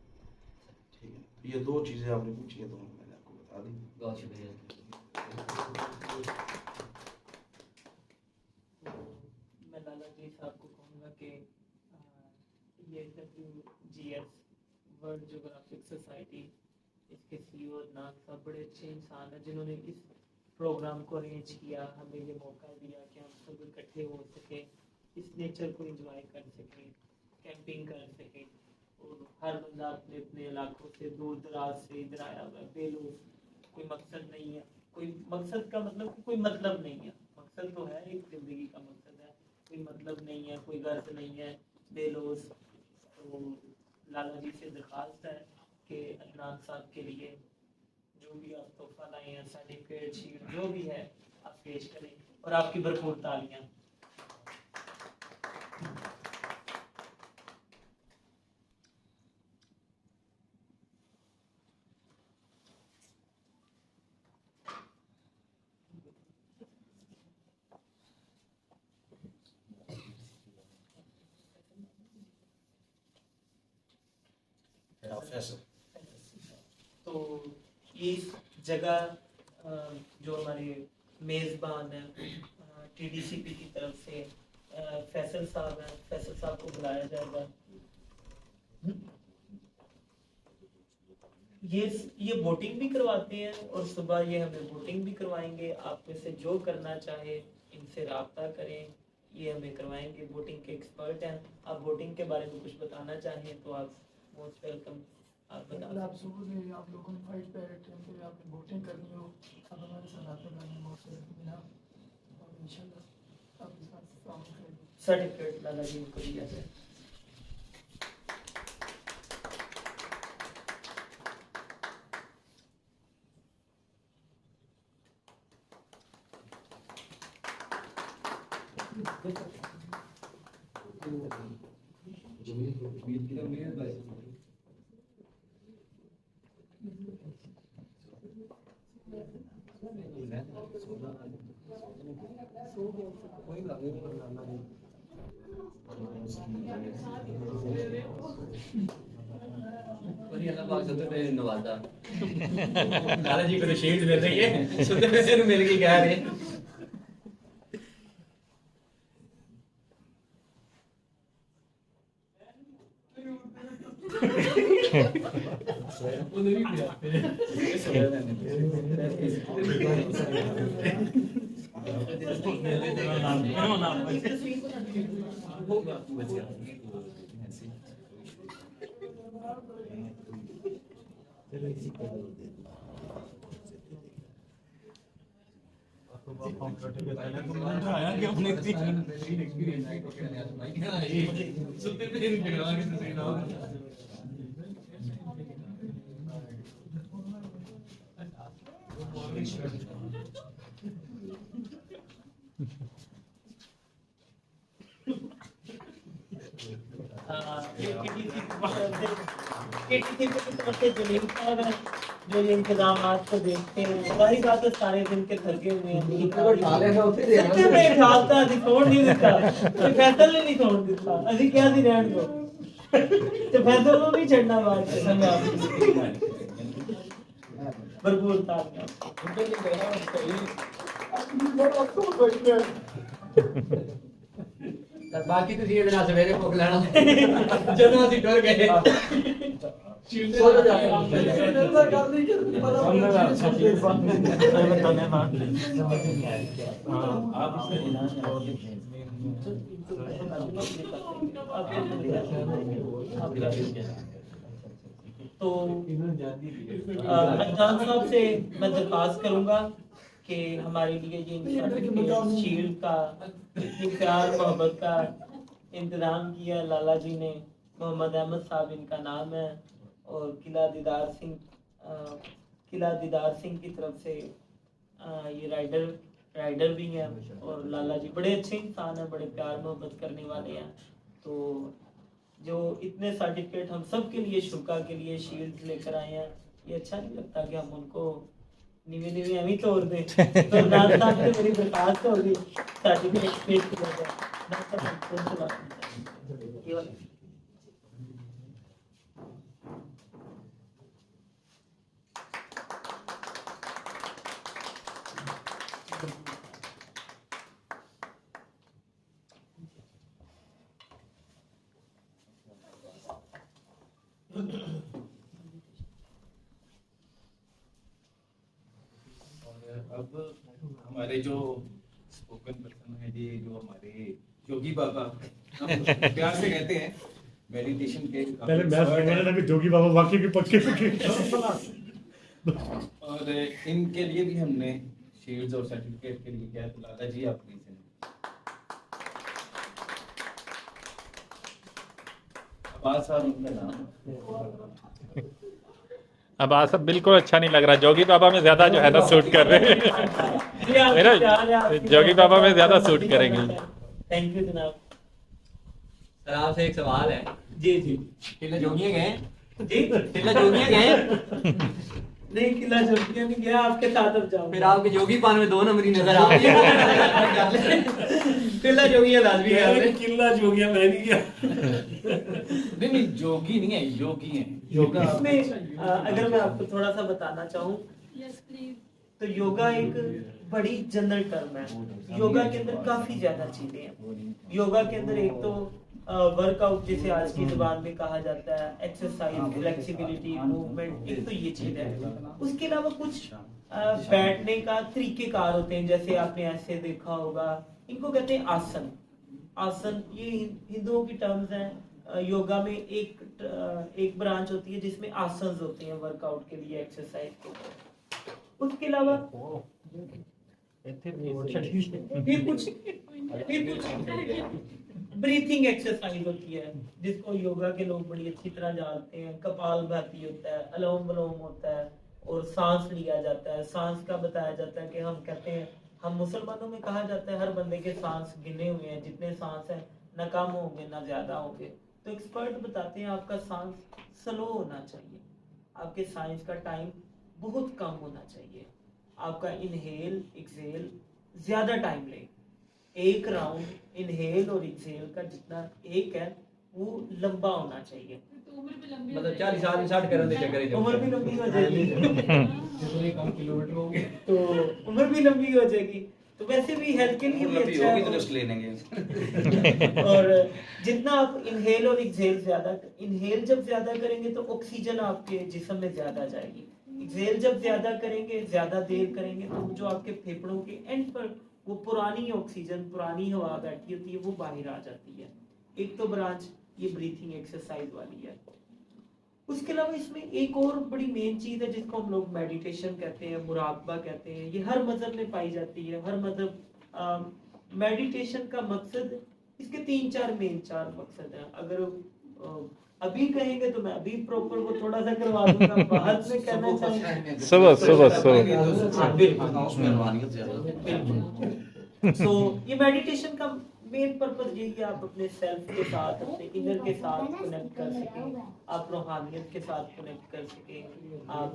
ठीक है, तो ये 2 चीज़ें आपने पूछी है तो मैंने आपको बता दी। बहुत शुक्रिया। मैं लाला जी साहब को कहूँगा कि ये WGS वर्ल्ड ज्योग्राफिक सोसाइटी इसके CEO नाग साहब बड़े अच्छे इंसान हैं जिन्होंने इस प्रोग्राम को अरेंज किया, हमें ये मौका दिया कि हम सब इकट्ठे हो सके, इस नेचर को एंजॉय कर सकें, कैंपिंग कर सकें। और हर बंदा अपने अपने इलाकों से दूर दराज से इधर आया हुआ है बेलूस। कोई मकसद नहीं है, कोई मकसद का मतलब कोई मतलब नहीं है। मकसद तो है, एक ज़िंदगी का मकसद है, कोई मतलब नहीं है, कोई गर्ज नहीं है बेलूस। तो लाला जी से दरख्वास्त है कि अदनान साहब के लिए जो भी आप तोहफा लाए हैं, सर्टिफिकेट शीट जो भी है आप पेश करें और आपकी भरपूर तालियां। तो ये जगह जो हमारे मेज़बान हैं TDCP की तरफ से फैसल साहब हैं, फैसल साहब को बुलाया जाएगा। ये वोटिंग भी करवाते हैं और सुबह ये हमें वोटिंग भी करवाएंगे। आप में से जो करना चाहे इनसे राब्ता करें, ये हमें करवाएंगे। वोटिंग के एक्सपर्ट हैं। आप वोटिंग के बारे में कुछ बताना चाहें तो आप मोस्ट वेलकम। आप बता आप सुबह आप लोगों ने फाइट पे आपने वोटिंग करनी हो, आप हमारे साथ आते हैं, मोस्ट वेलकम है और इंशाल्लाह आपके साथ काम करेंगे। सर्टिफिकेट लाला जी को दिया जाए। नवाजा लाला जी को शील्ड मिल रही है, सुते मिल गई कह रहे जो ये इंतजाम को देखते हैं, वही बात है, सारे दिन के थके हुए हैं। छोड़ नहीं देता फैसल ने नहीं छोड़ देता, अभी क्या दी रहन दो तो फैसल को नहीं छड़ना बात। भरपूर तालियां। बाकी तो ये दिन सवेरे भुख लेना ਜਦੋਂ ਅਸੀਂ ਟੁਰ ਗਏ तो अदनान साहब से मैं दरख्वास्त करूंगा कि हमारे लिए ये शील्ड का इतनी प्यार मोहब्बत का इंतजाम किया लाला जी ने। मोहम्मद अहमद साहब इनका नाम है और किला दीदार सिंह की तरफ से ये राइडर भी हैं और लाला जी बड़े अच्छे इंसान हैं, बड़े प्यार मोहब्बत करने वाले हैं। तो जो इतने सर्टिफिकेट हम सब के लिए शुका के लिए शील्ड लेकर आए हैं, ये अच्छा नहीं लगता कि हम उनको निवे अभी तोड़ दें। तो नाथ साहब से मेरी दरखास्त होगी सर्टिफिकेट पेश किया जाए। नाथ साहब कौन सी बात ये वाला अब हमारे जो स्पोकन पर्सन है जी, जो हमारे योगी बाबा प्यार से कहते हैं मेडिटेशन के पहले मैं समझ रहा था कि जोगी बाबा वाकई के पक्के और इनके लिए भी हमने शील्ड्स और सर्टिफिकेट के लिए क्या तो लाला जी आप प्लीज अब्बास साहब उनका नाम अब आप सब बिल्कुल अच्छा नहीं लग रहा। जोगी बाबा में ज्यादा जो है ना सूट कर रहे हैं मेरा जोगी बाबा में ज्यादा सूट करेंगे। थैंक यू जनाब। सर आपसे एक सवाल है। जी जी। किला जोगियां गए? जी किला जोगियां गए? नहीं किला जोगियां नहीं गया, आपके साथ अब जाऊं। फिर आपके जोगी पान में 2 नंबरी नजर आ रही है। किला जोगियां लाजमी है। किला जोगियां मैं नहीं गया। नहीं जोगी नहीं है, योगी है। योगा इसमें अगर मैं आपको थोड़ा सा बताना चाहूँ तो योगा एक बड़ी जनरल टर्म है। योगा के अंदर काफी ज्यादा चीजें हैं। योगा के अंदर एक तो वर्कआउट जिसे आज की जुबान में कहा जाता है, एक्सरसाइज, फ्लेक्सिबिलिटी, मूवमेंट, एक तो ये चीज है। उसके अलावा कुछ बैठने का तरीकेकार होते हैं, जैसे आपने ऐसे देखा होगा, इनको कहते हैं आसन। आसन ये हिंदुओं की टर्म्स हैं। योगा में एक ब्रांच होती है जिसमें आसन होते हैं वर्कआउट के लिए, एक्सरसाइज के। उसके अलावा ये कुछ ब्रीथिंग एक्सरसाइज होती है जिसको योगा के लोग बड़ी अच्छी तरह जानते हैं। कपालभाति होता है, अनुलोम विलोम होता है और सांस लिया जाता है। सांस का बताया जाता है कि हम कहते हैं, हम मुसलमानों में कहा जाता है हर बंदे के सांस गिने हुए हैं, जितने सांस हैं ना कम होंगे ना ज्यादा होंगे। तो एक्सपर्ट बताते हैं आपका सांस स्लो होना चाहिए, आपके सांस का टाइम बहुत कम होना चाहिए, आपका इनहेल एक्सहेल ज्यादा टाइम ले। एक राउंड इनहेल और एक्सहेल का जितना एक है वो लंबा होना चाहिए। मतलब 40 साल 60 करने दे चक्कर उम्र भी लंबी हो जाएगी। कम किलोमीटर हो गए तो उम्र भी लंबी हो जाएगी। तो वैसे भी हेल्थ के लिए भी अच्छा है। तो रेस्ट ले लेंगे। और जितना आप इनहेल और एक्सहेल ज्यादा, इनहेल जब ज्यादा करेंगे तो ऑक्सीजन आपके जिस्म में ज्यादा जाएगी। एक्सहेल जब ज्यादा करेंगे, ज्यादा देर करेंगे, तो जो आपके फेफड़ों के एंड पर वो पुरानी ऑक्सीजन, पुरानी हवा बैठी होती है, वो बाहर आ जाती है। एक तो ब्रांच ये ब्रीथिंग एक्सरसाइज वाली है। उसके अलावा इसमें एक और बड़ी मेन चीज है जिसको हम लोग मेडिटेशन कहते हैं, मुराकबा कहते हैं। ये हर मजहब में पाई जाती है। हर मजहब मेडिटेशन का मकसद, इसके 3-4 मेन 4 मकसद हैं। अगर अभी कहेंगे तो मैं अभी प्रॉपर वो थोड़ा सा करवा दूंगा। बाद में कहना चाहिए सुबह तो ये मेडिटेशन का मेन पर्पस यही है, आप अपने सेल्फ के साथ, अपने इनर के साथ कनेक्ट कर सकें, आप रूहानियत के साथ कनेक्ट कर सकें, आप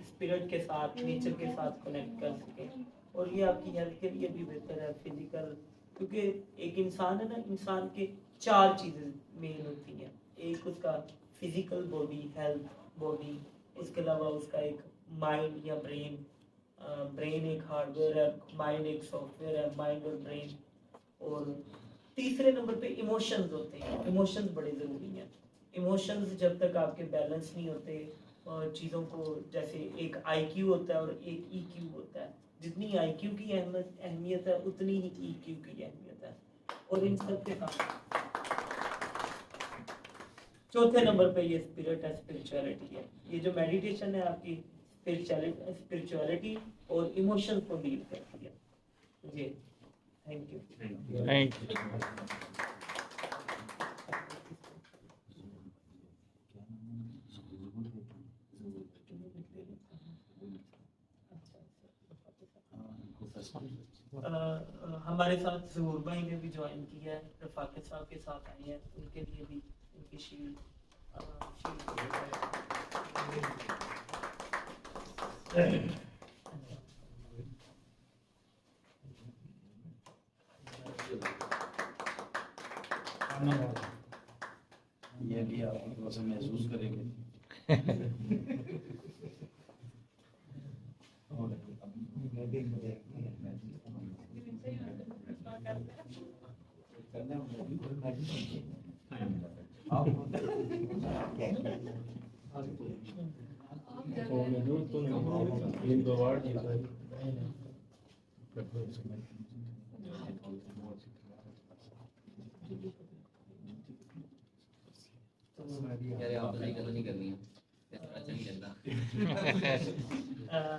स्पिरिट के साथ, नेचर के साथ कनेक्ट कर सकें। और ये आपकी हेल्थ के लिए भी बेहतर है, फिजिकल, क्योंकि एक इंसान है ना, इंसान के 4 चीजें मेन होती हैं। एक उसका फिजिकल बॉडी, हेल्थ बॉडी, उसके अलावा उसका एक माइंड या ब्रेन, ब्रेन एक हार्डवेयर है, माइंड एक सॉफ्टवेयर है, माइंड और ब्रेन। और तीसरे नंबर पे इमोशंस होते हैं। इमोशंस बड़े ज़रूरी हैं। इमोशंस जब तक आपके बैलेंस नहीं होते, चीज़ों को, जैसे एक IQ होता है और एक EQ होता है, जितनी IQ की अहमियत है उतनी ही EQ की अहमियत है, और इन सब के साथ चौथे नंबर पे ये स्पिरिट है, स्पिरिचुअलिटी है। ये जो मेडिटेशन है आपकी स्पिरिचुअलिटी और इमोशन को डील करती है। जी, थैंक यू। Thank you. हमारे साथ ज़हूर भाई ने भी ज्वाइन किया है, रफाकत साहब के साथ आए हैं, उनके लिए भी उनकी शील्ड ये भी आप थोड़ा सा महसूस करेंगे।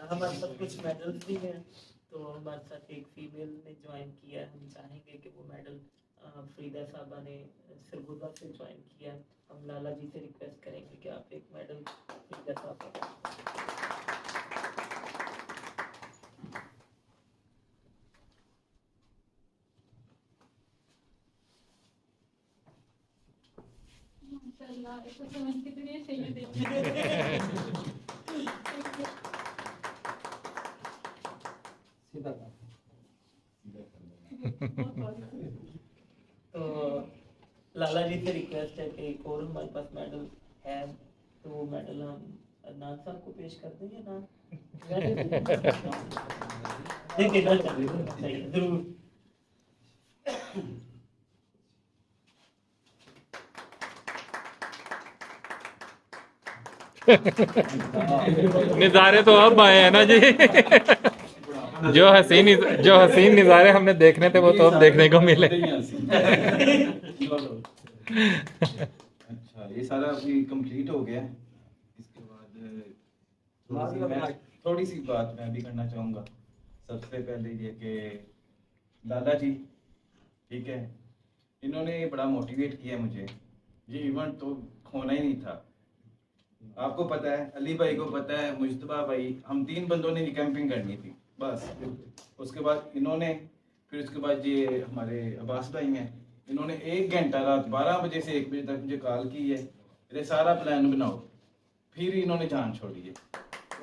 हमारे साथ कुछ मेडल्स भी हैं, तो हमारे साथ एक फीमेल ने ज्वाइन किया है। हम चाहेंगे कि वो मेडल फरीदा साहबा ने सरगोदा से ज्वाइन किया है। हम लाला जी से रिक्वेस्ट करेंगे कि आप एक मेडल फरीदा साहबा को। माशाल्लाह, इसको समझ कितनी सही देखिए। तो लाला जी से रिक्वेस्ट है कि एक और हमारे पास मेडल है, तो वो मेडल हम अदनान साहब को पेश कर देंगे ना? जरूर। नज़ारे तो अब आए हैं ना जी। जो हसीन नज़ारे हमने देखने थे वो तो अब देखने को मिले। अच्छा, ये सारा अभी कंप्लीट हो गया। इसके बाद थोड़ी सी बात मैं भी करना चाहूँगा। सबसे पहले ये कि लाला जी, ठीक है, इन्होंने बड़ा मोटिवेट किया मुझे। ये इवेंट तो होना ही नहीं था। आपको पता है, अली भाई को पता है, मुश्तबा भाई, हम 3 बंदों ने कैंपिंग करनी थी बस। उसके बाद इन्होंने, फिर उसके बाद ये हमारे अब्बास भाई हैं, इन्होंने 1 घंटा रात 12 बजे से 1 बजे तक मुझे कॉल की है, ये सारा प्लान बनाओ। फिर इन्होंने जान छोड़ी है।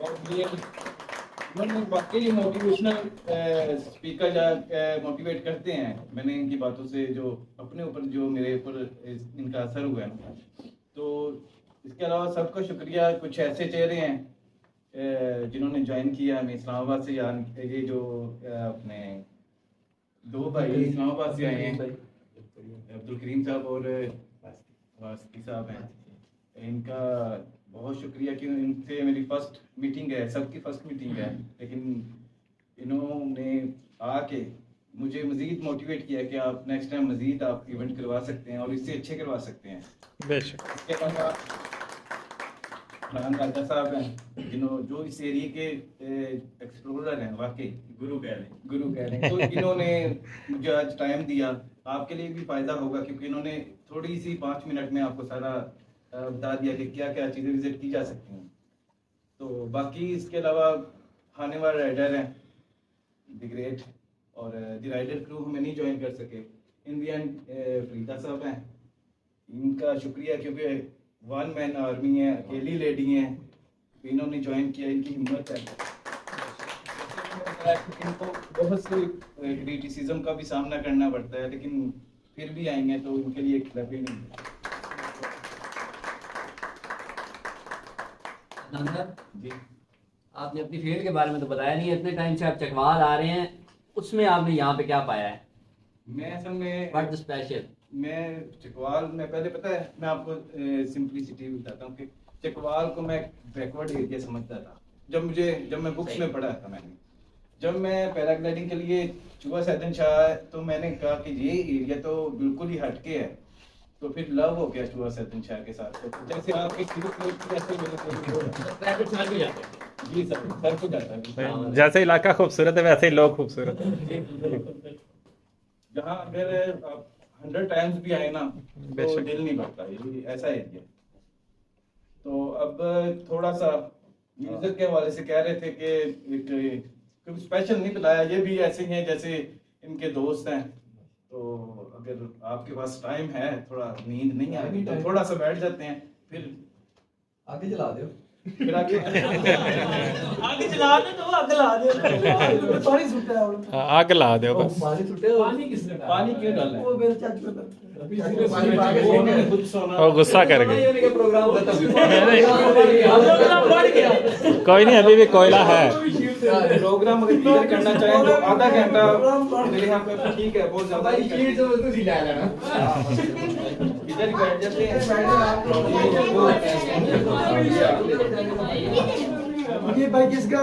और ये इन्होंने वाकई मोटिवेशनल स्पीकर या मोटिवेट करते हैं। मैंने इनकी बातों से जो अपने ऊपर, जो मेरे ऊपर इनका असर हुआ है। तो इसके अलावा सबका शुक्रिया। कुछ ऐसे चेहरे हैं जिन्होंने ज्वाइन किया। मैं इस्लामाबाद से, ये जो अपने 2 भाई इस्लामाबाद से आए हैं, अब्दुल करीम साहब और वास्की साहब हैं। इनका बहुत शुक्रिया कि इनसे मेरी फर्स्ट मीटिंग है, सबकी फर्स्ट मीटिंग है, लेकिन इन्होंने आके मुझे मज़ीद मोटिवेट किया कि आप नेक्स्ट टाइम मज़ीद आप इवेंट करवा सकते हैं और इससे अच्छे करवा सकते हैं। बेशक। इसके अलावा राजा साहब हैं, जो इस एरिया के एक्सप्लोरर हैं, वाकई गुरु कह रहे हैं। तो इन्होंने मुझे आज टाइम दिया, आपके लिए भी फ़ायदा होगा, क्योंकि इन्होंने थोड़ी सी 5 मिनट में आपको सारा बता दिया कि क्या क्या चीज़ें विजिट की जा सकती हैं। तो बाकी इसके अलावा आने वाले राइडर हैं द ग्रेट, और द राइडर क्रू हमें नहीं ज्वाइन कर सके। इन दी एंड फरीदा साहब हैं, इनका शुक्रिया, क्योंकि 1 मैन आर्मी है, अकेली लेडी हैं, इन्होंने ज्वाइन किया, इनकी हिम्मत है। इनको बहुत से क्रिटिसिज्म का भी सामना करना पड़ता है, लेकिन फिर भी आएंगे, तो इनके लिए एक क्लैपिंग जी। आपने अपनी फील्ड के बारे में तो बताया नहीं है, इतने टाइम से आप चकवाल आ रहे हैं, उसमें आपने यहाँ पे क्या पाया है? मैं असल में व्हाट द स्पेशल? मैं चकवाल में पहले पता है मैं आपको सिंपलिसिटी बताता हूँ कि चकवाल को मैं बैकवर्ड एरिया समझता था। जब मैं बुक्स में पढ़ा था मैंने, जब मैं पैराग्लाइडिंग के लिए चूहा सैदन शाह, तो मैंने कहा कि ये एरिया तो बिल्कुल ही हटके है, तो फिर लव हो गया चूहा सैदन शाह के साथ। तो जैसे आपके जी सर को जाता है, जैसे इलाका खूबसूरत है वैसे ही लोग खूबसूरत है। जहाँ अगर आप 100 टाइम्स भी आए ना तो दिल नहीं भरता, ये ऐसा एरिया। तो अब थोड़ा सा म्यूजिक के हवाले से कह रहे थे कि कुछ स्पेशल नहीं बुलाया, ये भी ऐसे ही हैं जैसे इनके दोस्त हैं। तो अगर आपके पास टाइम है, थोड़ा नींद नहीं आ रही तो थोड़ा सा बैठ जाते हैं, फिर आगे चला दो, फिर आगे आगे चला दे तो आग ला दे। पानी छूटा है, आग ला दो बस। पानी छूटे, पानी किसने डाला? पानी क्यों डाला है? वो मेरे चाचू का वो गुस्सा कर गए। प्रोग्राम कोई नहीं, अभी भी कोयला है। प्रोग्राम अगर क्लियर करना चाहें तो आधा घंटा मेरे यहाँ पे ठीक है, बहुत ज्यादा इधर बैठ जाते हैं। ये भाई किसका?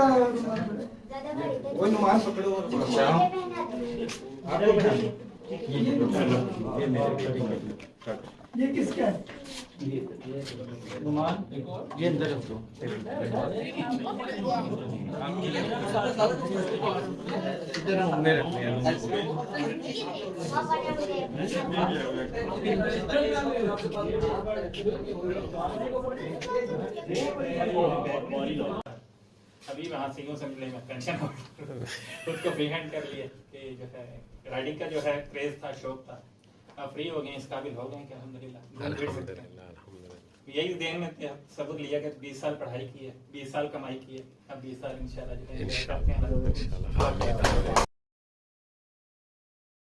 वो नुमान पकड़ो और आपको बैठा। ये किसका है? नुमान ये अंदर रख दो। इधर हमने रखने अभी वहाँ सीओ से मिले, मैं पेंशन खुद को फ्री हैंड कर लिया कि जो है राइडिंग का जो है क्रेज था, शौक था, अब फ्री हो गए, इस काबिल हो गए कि अल्हम्दुलिल्लाह। यही देखने में सबक लिया कि 20 साल पढ़ाई की है, 20 साल कमाई की है, अब 20 साल इंशाल्लाह जो है